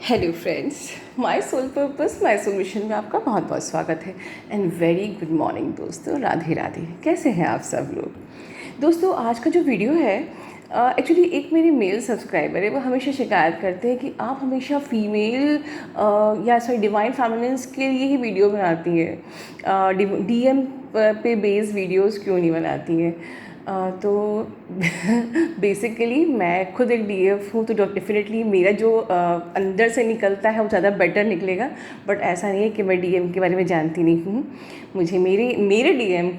Hello friends, my soul purpose my soul mission में आपका बहुत बहुत स्वागत है एंड वेरी गुड मॉर्निंग दोस्तों। राधे राधे। कैसे हैं आप सब लोग। दोस्तों आज का जो वीडियो है एक्चुअली एक मेरे मेल सब्सक्राइबर है, वो हमेशा शिकायत करते हैं कि आप हमेशा फीमेल या सॉरी डिवाइन फेमिनिन्स के लिए ही वीडियो बनाती है, डीएम पे बेस्ड वीडियोस क्यों नहीं बनाती हैं। तो बेसिकली मैं खुद एक डीएफ हूँ, तो डेफिनेटली मेरा जो अंदर से निकलता है वो ज़्यादा बेटर निकलेगा। बट ऐसा नहीं है कि मैं डीएम के बारे में जानती नहीं हूँ। मुझे मेरे DM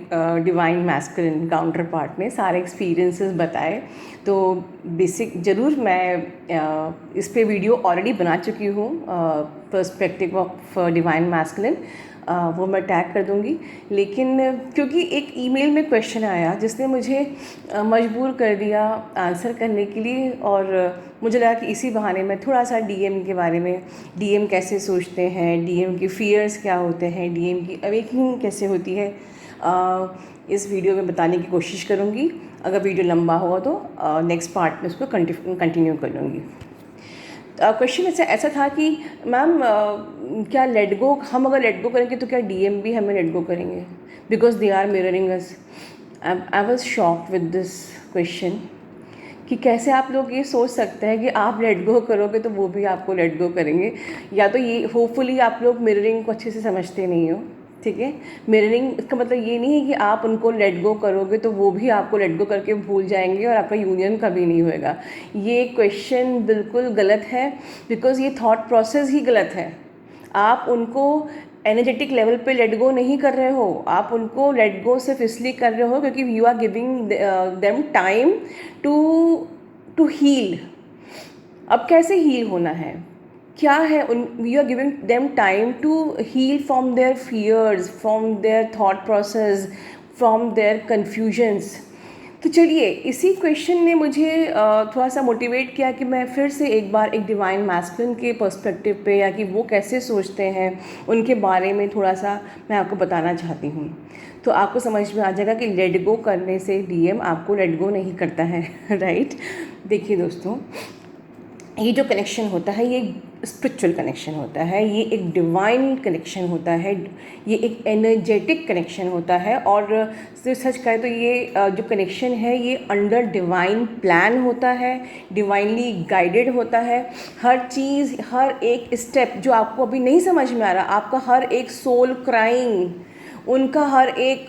divine masculine counter part ने सारे एक्सपीरियंसेस बताए। तो बेसिक ज़रूर मैं इस पे वीडियो ऑलरेडी बना चुकी हूँ, पर्सपेक्टिव ऑफ डिवाइन मैस्कुलिन, वो मैं टैग कर दूँगी। लेकिन क्योंकि एक ईमेल में क्वेश्चन आया जिसने मुझे मजबूर कर दिया आंसर करने के लिए, और मुझे लगा कि इसी बहाने मैं थोड़ा सा डीएम के बारे में, डीएम कैसे सोचते हैं, डीएम के फियर्स क्या होते हैं, डीएम की अवेकनिंग कैसे होती है, इस वीडियो में बताने की कोशिश करूँगी। अगर वीडियो लंबा हुआ तो नेक्स्ट पार्ट में उसको कंटिन्यू कर लूँगी। क्वेश्चन ऐसा था कि मैम क्या लेट गो, हम अगर लेट गो करेंगे तो क्या डीएम भी हमें लेट गो करेंगे, because they are mirroring us. I was shocked with this question कि कैसे आप लोग ये सोच सकते हैं कि आप लेट गो करोगे तो वो भी आपको लेट गो करेंगे। या तो ये होपफुली आप लोग मिररिंग को अच्छे से समझते नहीं हो, ठीक है। मिररिंग इसका मतलब ये नहीं है कि आप उनको लेट गो करोगे तो वो भी आपको लेट गो करके भूल जाएंगे और आपका यूनियन कभी नहीं होएगा। ये क्वेश्चन बिल्कुल गलत है, बिकॉज ये थॉट प्रोसेस ही गलत है। आप उनको एनर्जेटिक लेवल पे लेट गो नहीं कर रहे हो, आप उनको लेट गो सिर्फ इसलिए कर रहे हो क्योंकि you are giving them time to to heal. अब कैसे हील होना है, क्या है, we are giving them time to heal from their fears, from their thought process, from their confusions. तो चलिए, इसी क्वेश्चन ने मुझे थोड़ा सा मोटिवेट किया कि मैं फिर से एक बार एक डिवाइन मैस्कुलिन के पर्सपेक्टिव पे, या कि वो कैसे सोचते हैं उनके बारे में थोड़ा सा मैं आपको बताना चाहती हूँ। तो आपको समझ में आ जाएगा कि लेट गो करने से डीएम आपको लेट गो नहीं करता है राइट। देखिए दोस्तों, ये जो कनेक्शन होता है ये स्पिरिचुअल कनेक्शन होता है, ये एक डिवाइन कनेक्शन होता है, ये एक एनर्जेटिक कनेक्शन होता है। और सच कहें तो ये जो कनेक्शन है ये अंडर डिवाइन प्लान होता है, डिवाइनली गाइडेड होता है। हर चीज़, हर एक स्टेप जो आपको अभी नहीं समझ में आ रहा, आपका हर एक सोल क्राइंग, उनका हर एक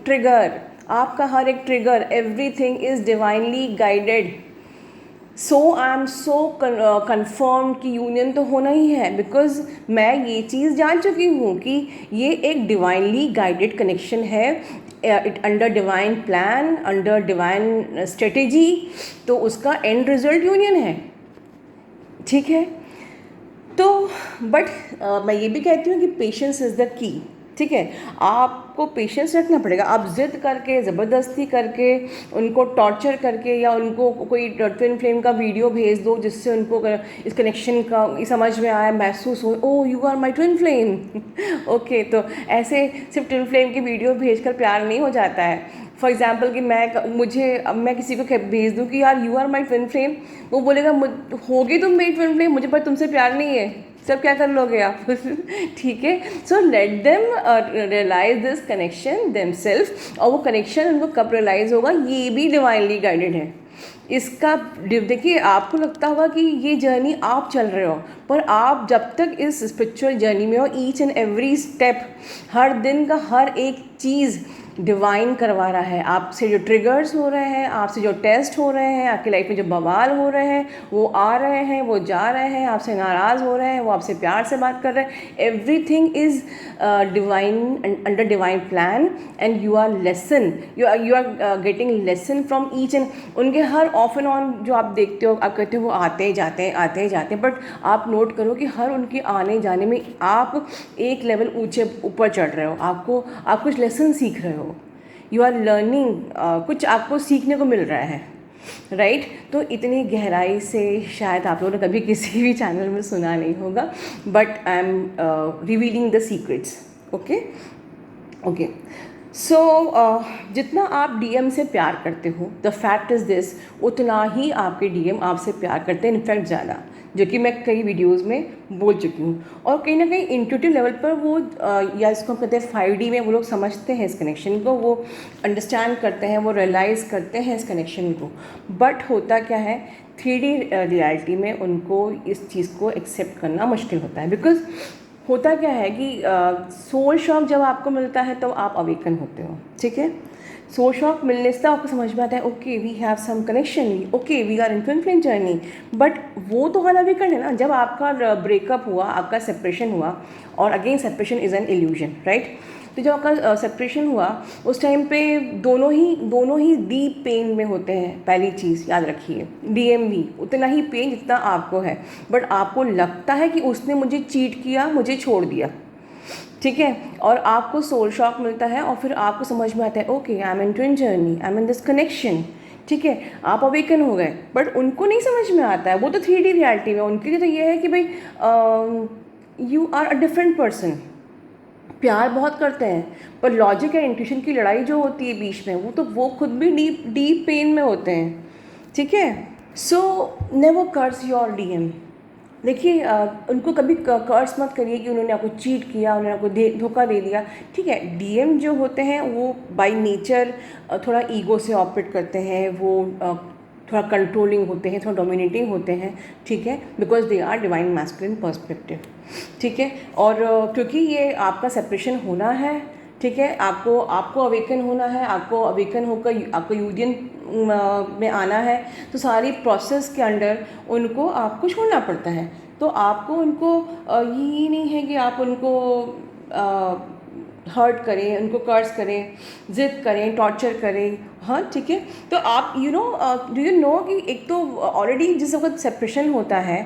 ट्रिगर, आपका हर एक trigger, everything is divinely guided. So I am so confirm कि यूनियन तो होना ही है, बिकॉज मैं ये चीज़ जान चुकी हूँ कि ये एक डिवाइनली गाइडेड कनेक्शन है, it under divine plan, under divine strategy. तो उसका एंड रिजल्ट यूनियन है, ठीक है। तो बट मैं ये भी कहती हूँ कि पेशेंस इज़ द की, ठीक है। आपको पेशेंस रखना पड़ेगा। आप जिद करके, ज़बरदस्ती करके, उनको टॉर्चर करके, या उनको कोई ट्विन फ्लेम का वीडियो भेज दो जिससे उनको इस कनेक्शन का समझ में आया, महसूस हो, oh you are my twin flame okay. तो ऐसे सिर्फ ट्विन फ्लेम की वीडियो भेजकर प्यार नहीं हो जाता है। फॉर एग्जाम्पल कि मैं किसी को भेज दूँ कि यार you are my twin flame, वो बोलेगा होगी तुम मेरी ट्विन फ्लेम, मुझे पर तुमसे प्यार नहीं है, सब क्या कर लोगे आप ठीक है। So let them realise this connection them self. और वो कनेक्शन उनको कब रियलाइज़ होगा, ये भी डिवाइनली गाइडेड है। इसका देखिए, आपको लगता होगा कि ये जर्नी आप चल रहे हो, पर आप जब तक इस स्पिरिचुअल जर्नी में हो, ईच एंड एवरी स्टेप, हर दिन का हर एक चीज़ डिवाइन करवा रहा है। आपसे जो ट्रिगर्स हो रहे हैं, आपसे जो टेस्ट हो रहे हैं, आपकी लाइफ में जो बवाल हो रहे हैं, वो आ रहे हैं, वो जा रहे हैं, आपसे नाराज़ हो रहे हैं, वो आपसे प्यार से बात कर रहे हैं, everything is divine, under divine plan, and you are lesson, you are getting lesson from each and उनके हर ऑफ एंड ऑन जो आप देखते हो, आप कहते हो वो आते जाते हैं आते जाते हैं, बट आप नोट करो कि हर उनके आने जाने में आप एक लेवल ऊपर चढ़ रहे हो, आप कुछ लेसन सीख रहे हो, यू आर लर्निंग, कुछ आपको सीखने को मिल रहा है, राइट। तो इतनी गहराई से शायद आप लोगों ने कभी किसी भी चैनल में सुना नहीं होगा, but I am revealing the secrets, okay okay. So जितना आप डीएम से प्यार करते हो, द फैक्ट इज़ दिस, उतना ही आपके डीएम आपसे प्यार करते हैं, इनफैक्ट ज़्यादा। जो कि मैं कई वीडियोस में बोल चुकी हूँ। और कहीं ना कहीं इंट्यूटिव लेवल पर वो या इसको हम कहते हैं 5D में वो लोग समझते हैं इस कनेक्शन को, वो अंडरस्टैंड करते हैं, वो रियलाइज़ करते हैं इस कनेक्शन को। बट होता क्या है, 3D रियलिटी में उनको इस चीज़ को एक्सेप्ट करना मुश्किल होता है। बिकॉज होता क्या है कि सोल शॉक जब आपको मिलता है तो आप अवेकन होते हो, ठीक है। सोल शॉक मिलने से आपको समझ में आता है okay we have some connection, okay we are in twin flame journey. But वो तो हर अवेकन है ना, जब आपका ब्रेकअप हुआ, आपका सेपरेशन हुआ, और again separation is an illusion, right. तो जब आपका सेपरेशन हुआ उस टाइम पे दोनों ही डीप पेन में होते हैं। पहली चीज़ याद रखिए, DM भी उतना ही पेन जितना आपको है, बट आपको लगता है कि उसने मुझे चीट किया, मुझे छोड़ दिया, ठीक है। और आपको सोल शॉक मिलता है और फिर आपको समझ में आता है okay I am in twin journey, I am in this connection, ठीक है। आप अवेकन हो गए, बट उनको नहीं समझ में आता है, वो तो 3D रियलिटी में उनके लिए तो ये है कि भाई you are a different person. प्यार बहुत करते हैं, पर लॉजिक एंड इंट्यूशन की लड़ाई जो होती है बीच में, वो खुद भी डीप डीप पेन में होते हैं, ठीक है। So never curse your DM। देखिए उनको कभी कर्स मत करिए कि उन्होंने आपको चीट किया, उन्होंने आपको धोखा दे दिया, ठीक है। DM जो होते हैं वो बाय नेचर थोड़ा ईगो से ऑपरेट करते हैं, वो थोड़ा कंट्रोलिंग होते हैं, थोड़ा डोमिनेटिंग होते हैं, ठीक है। Because they are divine masculine perspective, ठीक है। और क्योंकि ये आपका सेपरेशन होना है, ठीक है, आपको अवेकन होना है, आपको अवेकन होकर आपको यूनियन में आना है, तो सारी प्रोसेस के अंडर उनको आपको छोड़ना पड़ता है। तो आपको उनको ये नहीं है कि आप उनको हर्ट करें, उनको कर्स करें, ज़िद करें, टॉर्चर करें, हाँ, ठीक है। तो आप डू यू नो कि एक तो ऑलरेडी जिस वक्त सेपरेशन होता है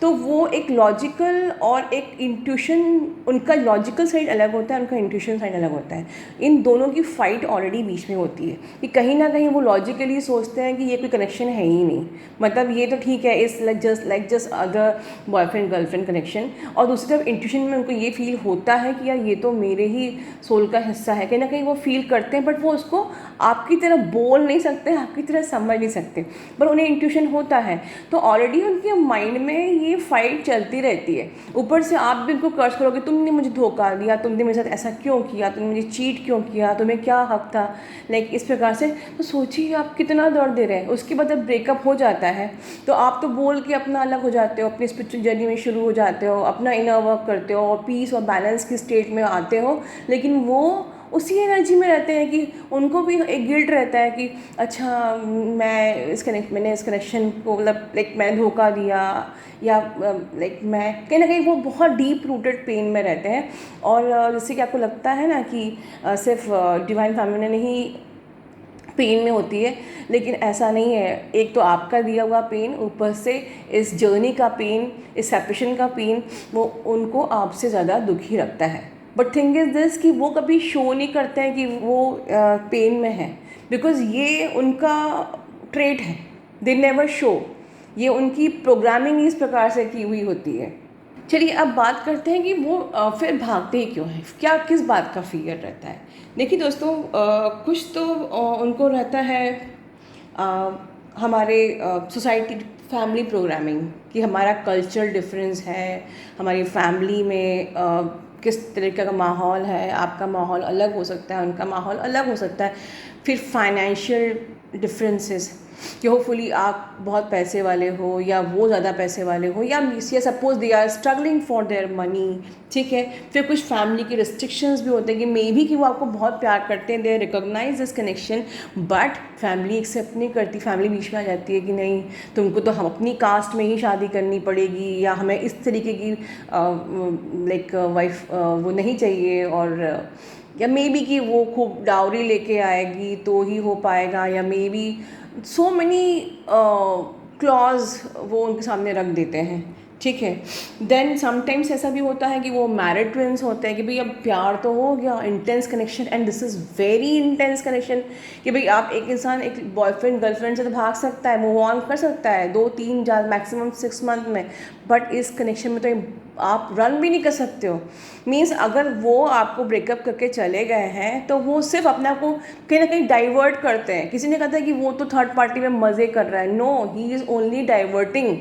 तो वो एक लॉजिकल और एक इंट्यूशन, उनका लॉजिकल साइड अलग होता है, उनका इंट्यूशन साइड अलग होता है। इन दोनों की फ़ाइट ऑलरेडी बीच में होती है कि कहीं ना कहीं वो लॉजिकली सोचते हैं कि ये कोई कनेक्शन है ही नहीं, मतलब ये तो ठीक है, इस like just other boyfriend girlfriend connection. और दूसरी तरफ इंट्यूशन में उनको ये फील होता है कि यार ये तो मेरे ही सोल का हिस्सा है, कहीं ना कहीं वो फील करते हैं, बट वो उसको आपकी तरह बोल नहीं सकते, आपकी तरह समझ नहीं सकते, पर उन्हें इंट्यूशन होता है। तो ऑलरेडी उनके माइंड में ये फाइट चलती रहती है। ऊपर से आप भी उनको कर्ज करोगे, तुमने मुझे धोखा दिया, तुमने मेरे साथ ऐसा क्यों किया, तुमने मुझे चीट क्यों किया, तुम्हें क्या हक था, लाइक इस प्रकार से। तो सोचिए आप कितना दर्द दे रहे हैं। उसके बाद जब ब्रेकअप हो जाता है तो आप तो बोल के अपना अलग हो जाते हो, अपनी स्पिरिचुअल जर्नी में शुरू हो जाते हो, अपना इनर वर्क करते हो और पीस और बैलेंस की स्टेट में आते हो, लेकिन वो उसी एनर्जी में रहते हैं कि उनको भी एक गिल्ट रहता है कि अच्छा मैंने इस कनेक्शन को मतलब लाइक मैंने धोखा दिया, या लाइक मैं कहीं ना कहीं वो बहुत डीप रूटेड पेन में रहते हैं। और जैसे कि आपको लगता है ना कि सिर्फ डिवाइन फैमिली नहीं पेन में होती है, लेकिन ऐसा नहीं है। एक तो आपका दिया हुआ पेन, ऊपर से इस जर्नी का पेन, इस सेपरेशन का पेन, वो उनको आपसे ज़्यादा दुखी रखता है। बट थिंग इज़ दिस कि वो कभी शो नहीं करते हैं कि वो पेन में है, बिकॉज़ ये उनका ट्रेट है, दे नेवर शो। ये उनकी प्रोग्रामिंग इस प्रकार से की हुई होती है। चलिए अब बात करते हैं कि वो फिर भागते ही क्यों हैं, क्या किस बात का फियर रहता है। देखिए दोस्तों, कुछ तो उनको रहता है हमारे सोसाइटी फैमिली प्रोग्रामिंग, कि हमारा कल्चरल डिफरेंस है, हमारी फैमिली में किस तरीके का माहौल है, आपका माहौल अलग हो सकता है, उनका माहौल अलग हो सकता है। फिर फाइनेंशियल डिफरेंसेस, कि होपफुली आप बहुत पैसे वाले हो या वो ज़्यादा पैसे वाले हो, या suppose they are struggling for their money, ठीक है। फिर कुछ फैमिली के रिस्ट्रिक्शंस भी होते हैं कि मे बी कि वो आपको बहुत प्यार करते हैं, they recognize this connection, but family accept नहीं करती, फैमिली बीच में आ जाती है कि नहीं तुमको तो हम अपनी कास्ट में ही शादी करनी पड़ेगी, या हमें इस तरीके की लाइक वाइफ वो नहीं चाहिए, और या मे बी कि वो खूब डाउरी लेके आएगी तो ही हो पाएगा, या may be so many clause वो उनके सामने रख देते हैं, ठीक है। देन समटाइम्स ऐसा भी होता है कि वो मैरिड ट्विंस होते हैं कि भाई अब प्यार तो हो गया, intense connection, and this is very intense connection, कि भाई आप एक इंसान एक बॉयफ्रेंड गर्लफ्रेंड से तो भाग सकता है, मूव ऑन कर सकता है 2-3 मैक्सिमम 6 मंथ में, बट इस कनेक्शन में तो आप रन भी नहीं कर सकते हो। मीन्स अगर वो आपको ब्रेकअप करके चले गए हैं तो वो सिर्फ अपने आप को कहीं ना कहीं डाइवर्ट करते हैं। किसी ने कहा था कि वो तो थर्ड पार्टी में मज़े कर रहा है, no, he is only diverting.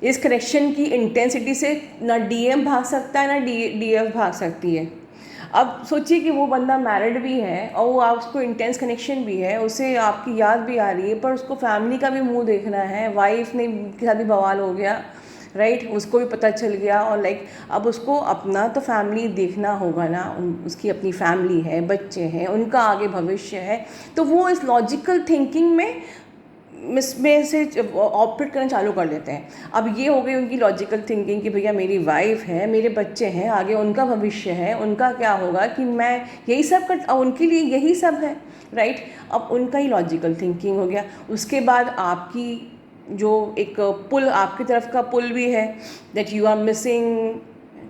इस कनेक्शन की इंटेंसिटी से ना डीएम भाग सकता है, ना डीएफ भाग सकती है। अब सोचिए कि वो बंदा मैरिड भी है और वो आपको इंटेंस कनेक्शन भी है, उसे आपकी याद भी आ रही है, पर उसको फैमिली का भी मुंह देखना है, वाइफ ने के साथ भी बवाल हो गया, राइट, उसको भी पता चल गया, और लाइक अब उसको अपना तो फैमिली देखना होगा ना, उसकी अपनी फैमिली है, बच्चे हैं, उनका आगे भविष्य है। तो वो इस लॉजिकल थिंकिंग में से ऑपरेट करना चालू कर देते हैं। अब ये हो गई उनकी लॉजिकल थिंकिंग कि भैया मेरी वाइफ है, मेरे बच्चे हैं, आगे उनका भविष्य है, उनका क्या होगा, कि मैं यही सब कर, उनके लिए यही सब है, राइट। अब उनका ही लॉजिकल थिंकिंग हो गया। उसके बाद आपकी जो एक पुल, आपकी तरफ का पुल भी है, दैट यू आर मिसिंग,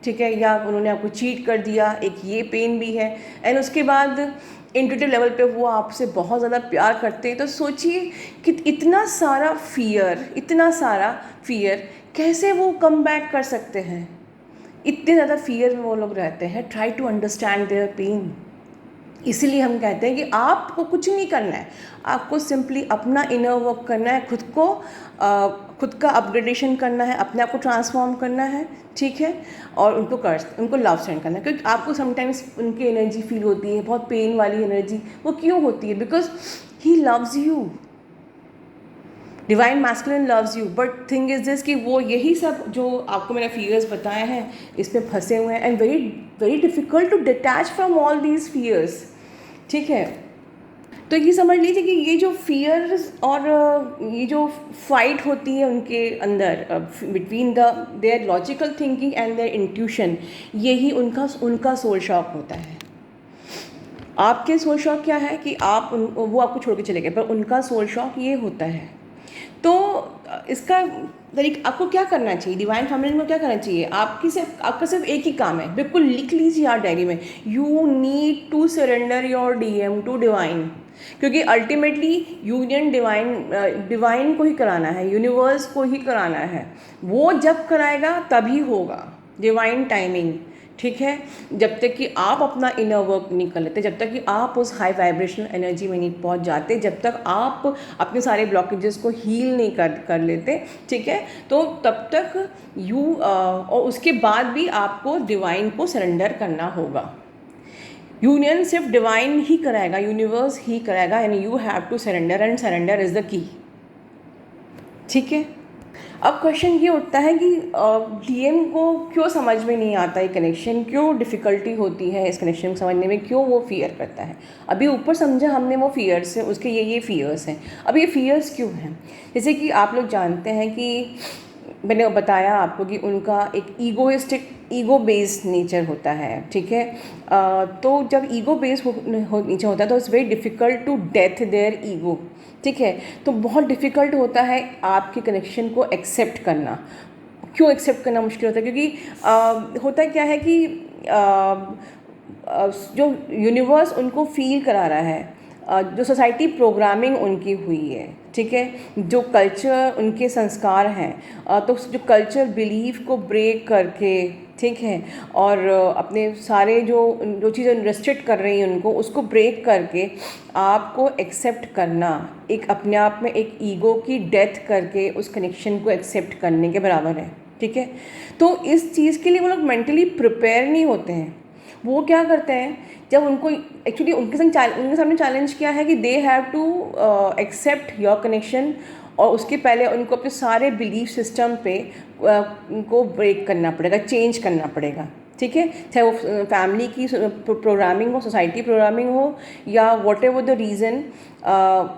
ठीक है, या उन्होंने आपको चीट कर दिया, एक ये पेन भी है। एंड उसके बाद इंट्यूटिव लेवल पे वो आपसे बहुत ज़्यादा प्यार करते हैं। तो सोचिए कि इतना सारा फियर कैसे वो कम बैक कर सकते हैं। इतने ज़्यादा फियर में वो लोग रहते हैं। Try to understand their pain. इसीलिए हम कहते हैं कि आपको कुछ नहीं करना है, आपको सिंपली अपना इनर वर्क करना है, खुद का अपग्रेडेशन करना है, अपने आप को ट्रांसफॉर्म करना है, ठीक है, और उनको लव सेंड करना है। क्योंकि आपको समटाइम्स उनकी एनर्जी फील होती है, बहुत पेन वाली एनर्जी। वो क्यों होती है? Because he loves you, divine masculine loves you. But thing is this कि वो यही सब जो आपको मैंने फियर्स बताए हैं इस पर फंसे हुए हैं, and very very difficult to detach from all these fears, ठीक है। तो ये समझ लीजिए कि ये जो फियर्स और ये जो फाइट होती है उनके अंदर between their logical thinking and their intuition, यही उनका सोल शॉक होता है। आपके सोल शॉक क्या है कि वो आपको छोड़ के चले गए, पर उनका सोल शॉक ये होता है। तो इसका तरीका आपको क्या करना चाहिए, डिवाइन फैमिली को क्या करना चाहिए? आपका सिर्फ एक ही काम है, बिल्कुल लिख लीजिए यार डायरी में, you need to surrender your DM to divine. क्योंकि अल्टीमेटली यूनियन डिवाइन को ही कराना है, यूनिवर्स को ही कराना है। वो जब कराएगा तभी होगा, डिवाइन टाइमिंग, ठीक है। जब तक कि आप अपना इनर वर्क नहीं कर लेते, जब तक कि आप उस हाई वाइब्रेशनल एनर्जी में नहीं पहुंच जाते, जब तक आप अपने सारे ब्लॉकेजेस को हील नहीं कर लेते, ठीक है, तो तब तक और उसके बाद भी आपको डिवाइन को सरेंडर करना होगा। यूनियन सिर्फ डिवाइन ही कराएगा, यूनिवर्स ही कराएगा, and you have to surrender, and surrender is the key, ठीक है। अब क्वेश्चन ये उठता है कि डीएम को क्यों समझ में नहीं आता ये कनेक्शन, क्यों डिफ़िकल्टी होती है इस कनेक्शन को समझने में, क्यों वो फियर करता है। अभी ऊपर समझा हमने वो फियर्स है, उसके ये फियर्स हैं। अब ये फियर्स क्यों हैं? जैसे कि आप लोग जानते हैं कि मैंने बताया आपको कि उनका एक ईगो बेस्ड नेचर होता है, ठीक है। तो जब ईगो बेस्ड नेचर होता है तो it's very difficult to death their ego, ठीक है। तो बहुत डिफ़िकल्ट होता है आपके कनेक्शन को एक्सेप्ट करना। क्यों एक्सेप्ट करना मुश्किल होता है? क्योंकि होता क्या है कि जो यूनिवर्स उनको फील करा रहा है, जो सोसाइटी प्रोग्रामिंग उनकी हुई है, ठीक है, जो कल्चर उनके संस्कार हैं, तो जो कल्चर बिलीफ को ब्रेक करके, ठीक है, और अपने सारे जो चीज़ें रेस्ट्रिक्ट कर रही हैं उनको, उसको ब्रेक करके आपको एक्सेप्ट करना एक अपने आप में एक ईगो की डेथ करके उस कनेक्शन को एक्सेप्ट करने के बराबर है, ठीक है। तो इस चीज़ के लिए वो लोग मेंटली प्रिपेयर नहीं होते हैं। वो क्या करते हैं, जब उनको एक्चुअली उनके सामने चैलेंज क्या है कि they have to accept your connection, और उसके पहले उनको अपने सारे बिलीफ सिस्टम पे उनको ब्रेक करना पड़ेगा, चेंज करना पड़ेगा, ठीक है। चाहे वो फैमिली की प्रोग्रामिंग हो, सोसाइटी प्रोग्रामिंग हो, या वॉट एवर द रीज़न,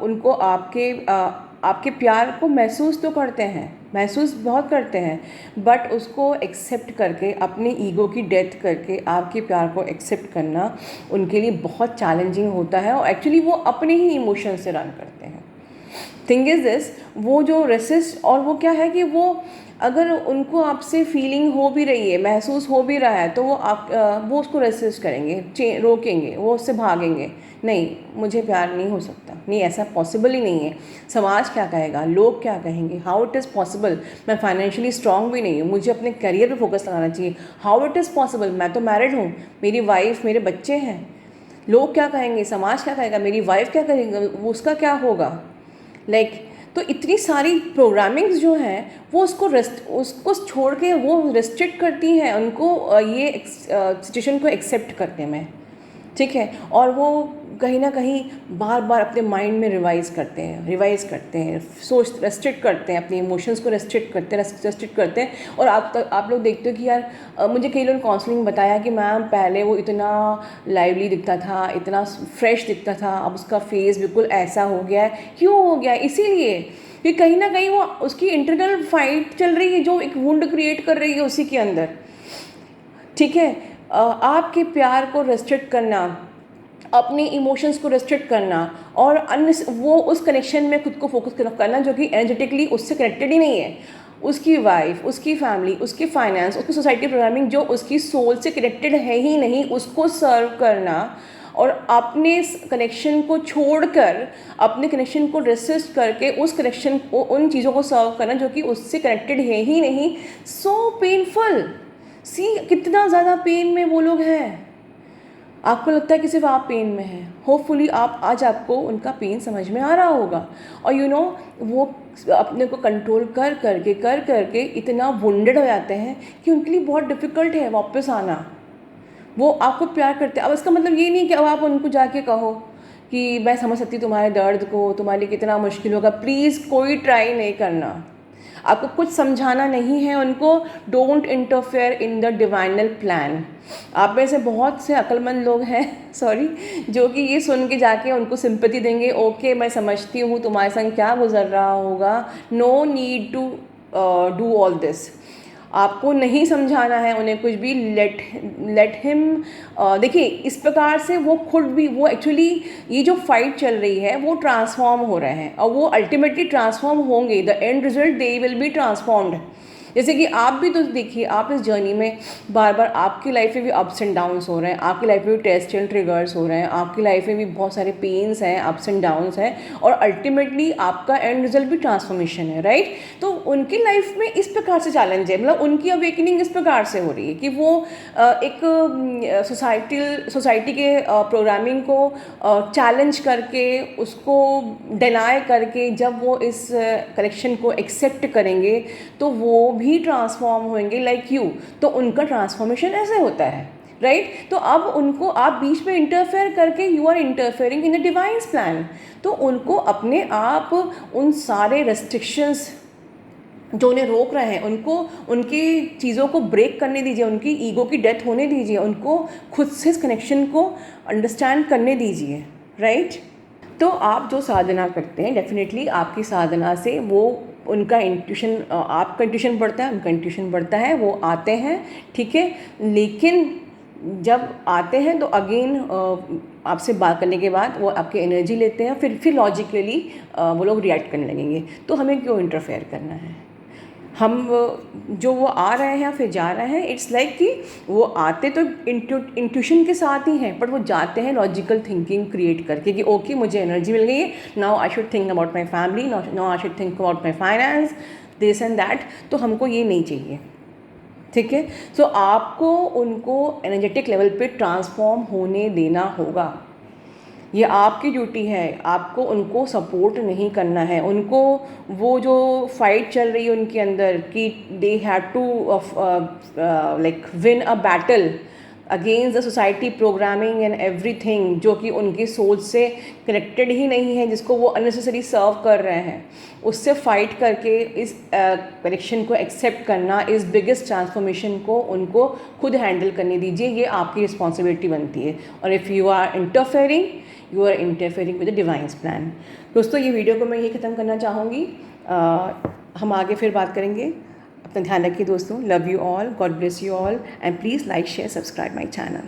उनको आपके प्यार को महसूस तो करते हैं, महसूस बहुत करते हैं, बट उसको एक्सेप्ट करके अपनी ईगो की डेथ करके आपके प्यार को एक्सेप्ट करना उनके लिए बहुत चैलेंजिंग होता है, और एक्चुअली वो अपने ही इमोशन से रन करते हैं। थिंग इज़ दिस, वो जो रेसिस्ट, और वो क्या है कि वो अगर उनको आपसे फीलिंग हो भी रही है, महसूस हो भी रहा है, तो वो उसको रेसिस्ट करेंगे, रोकेंगे, वो उससे भागेंगे, नहीं मुझे प्यार नहीं हो सकता, नहीं ऐसा पॉसिबल ही नहीं है, समाज क्या कहेगा, लोग क्या कहेंगे, हाउ इट इज़ पॉसिबल, मैं फाइनेंशियली स्ट्रांग भी नहीं हूँ, मुझे अपने करियर पे फोकस लगाना चाहिए, हाउ इट इज़ पॉसिबल, मैं तो मैरिड हूँ, मेरी वाइफ, मेरे बच्चे हैं, लोग क्या कहेंगे, समाज क्या कहेगा, मेरी वाइफ क्या करेंगे, उसका क्या होगा, लाइक तो इतनी सारी प्रोग्रामिंग्स जो हैं वो उसको छोड़ के वो रेस्ट्रिक्ट करती हैं उनको ये सिचुएशन को एक्सेप्ट करने में, ठीक है। और वो कहीं ना कहीं बार बार अपने माइंड में रिवाइज़ करते हैं, सोच रेस्ट्रिक्ट करते हैं, अपने इमोशंस को रेस्ट्रिक्ट करते हैं। और आप लोग देखते हो कि यार मुझे कई लोगों ने काउंसलिंग बताया कि मैम पहले वो इतना लाइवली दिखता था, इतना फ्रेश दिखता था, अब उसका फेस बिल्कुल ऐसा हो गया है। क्यों हो गया है? इसीलिए कि कहीं ना कहीं वो उसकी इंटरनल फाइट चल रही है जो एक वुंड क्रिएट कर रही है उसी के अंदर, ठीक है। आपके प्यार को रेस्ट्रिक्ट करना, अपने इमोशंस को रेस्ट्रिक्ट करना और अन्य वो उस कनेक्शन में खुद को फोकस करना जो कि एनर्जेटिकली उससे कनेक्टेड ही नहीं है, उसकी वाइफ, उसकी फैमिली, उसकी फाइनेंस, उसकी सोसाइटी प्रोग्रामिंग जो उसकी सोल से कनेक्टेड है ही नहीं, उसको सर्व करना और अपने कनेक्शन को छोड़कर अपने कनेक्शन को रेसिस्ट करके उस कनेक्शन को, उन चीज़ों को सर्व करना जो कि उससे कनेक्टेड है ही नहीं। So painful. सी कितना ज़्यादा पेन में वो लोग हैं। आपको लगता है कि सिर्फ आप पेन में हैं, होपफुली आज आपको उनका पेन समझ में आ रहा होगा। और वो अपने को कंट्रोल कर करके इतना वुंडेड हो जाते हैं कि उनके लिए बहुत डिफ़िकल्ट है वापस आना। वो आपको प्यार करते हैं। अब इसका मतलब ये नहीं कि अब आप उनको जाके कहो कि मैं समझ सकती तुम्हारे दर्द को, तुम्हारे लिए कितना मुश्किल होगा। प्लीज़ कोई ट्राई नहीं करना, आपको कुछ समझाना नहीं है उनको। Don't interfere in the divine plan. आप में से बहुत से अक्लमंद लोग हैं जो कि ये सुन के जाके उनको सिंपैथी देंगे, ओके मैं समझती हूँ तुम्हारे संग क्या गुजर रहा होगा, no need to do all this. आपको नहीं समझाना है उन्हें कुछ भी। Let him. देखिए इस प्रकार से वो खुद भी, वो एक्चुअली ये जो फाइट चल रही है वो ट्रांसफॉर्म हो रहे हैं और वो अल्टीमेटली ट्रांसफॉर्म होंगे। The end result they will be transformed. जैसे कि आप भी तो देखिए, आप इस जर्नी में बार बार आपकी लाइफ में भी अप्स एंड डाउन्स हो रहे हैं, आपकी लाइफ में भी टेस्ट एंड ट्रिगर्स हो रहे हैं, आपकी लाइफ में भी बहुत सारे पेन्स हैं, अप्स एंड डाउन्स हैं और अल्टीमेटली आपका एंड रिजल्ट भी ट्रांसफॉर्मेशन है, राइट। तो उनकी लाइफ में इस प्रकार से चैलेंज है, मतलब उनकी अवेकनिंग इस प्रकार से हो रही है कि वो एक सोसाइटी के प्रोग्रामिंग को चैलेंज करके, उसको डिनाई करके जब वो इस कनेक्शन को एक्सेप्ट करेंगे तो वो भी ट्रांसफॉर्म होंगे लाइक यू। तो उनका ट्रांसफॉर्मेशन ऐसे होता है, राइट। तो अब उनको आप बीच में इंटरफेयर करके you are interfering in the divine's plan. तो उनको अपने आप उन सारे रेस्ट्रिक्शंस जो उन्हें रोक रहे हैं उनको उनकी चीज़ों को ब्रेक करने दीजिए, उनकी ईगो की डेथ होने दीजिए, उनको खुद से इस कनेक्शन को अंडरस्टैंड करने दीजिए, राइट। तो आप जो साधना करते हैं, डेफिनेटली आपकी साधना से वो उनका इंट्यूशन, आपका इंट्यूशन बढ़ता है, उनका इंट्यूशन बढ़ता है, वो आते हैं, ठीक है। लेकिन जब आते हैं तो अगेन आपसे बात करने के बाद वो आपकी एनर्जी लेते हैं, फिर लॉजिकली वो लोग रिएक्ट करने लगेंगे। तो हमें क्यों इंटरफेयर करना है? हम जो वो आ रहे हैं फिर जा रहे हैं, इट्स लाइक कि वो आते तो इंट्यूशन के साथ ही हैं, बट वो जाते हैं लॉजिकल थिंकिंग क्रिएट करके कि ओके मुझे एनर्जी मिल गई है, now I should think about my family, now I should think about my finance, this and that. तो हमको ये नहीं चाहिए, ठीक है। सो आपको उनको एनर्जेटिक लेवल पे ट्रांसफॉर्म होने देना होगा, ये आपकी ड्यूटी है। आपको उनको सपोर्ट नहीं करना है। उनको वो जो फाइट चल रही है उनके अंदर कि they have to like win a battle against the society programming and everything जो कि उनकी सोच से कनेक्टेड ही नहीं है, जिसको वो अननेसेसरी सर्व कर रहे हैं, उससे फाइट करके इस कनेक्शन को एक्सेप्ट करना, इस बिगेस्ट ट्रांसफॉर्मेशन को उनको खुद हैंडल करने दीजिए। ये आपकी रिस्पॉन्सिबिलिटी बनती है। और if you are interfering with the divine's plan. दोस्तों ये वीडियो को मैं ये ख़त्म करना चाहूँगी। हम आगे फिर बात करेंगे। अपना ध्यान रखिए दोस्तों। Love you all, God bless you all and please like share subscribe my channel.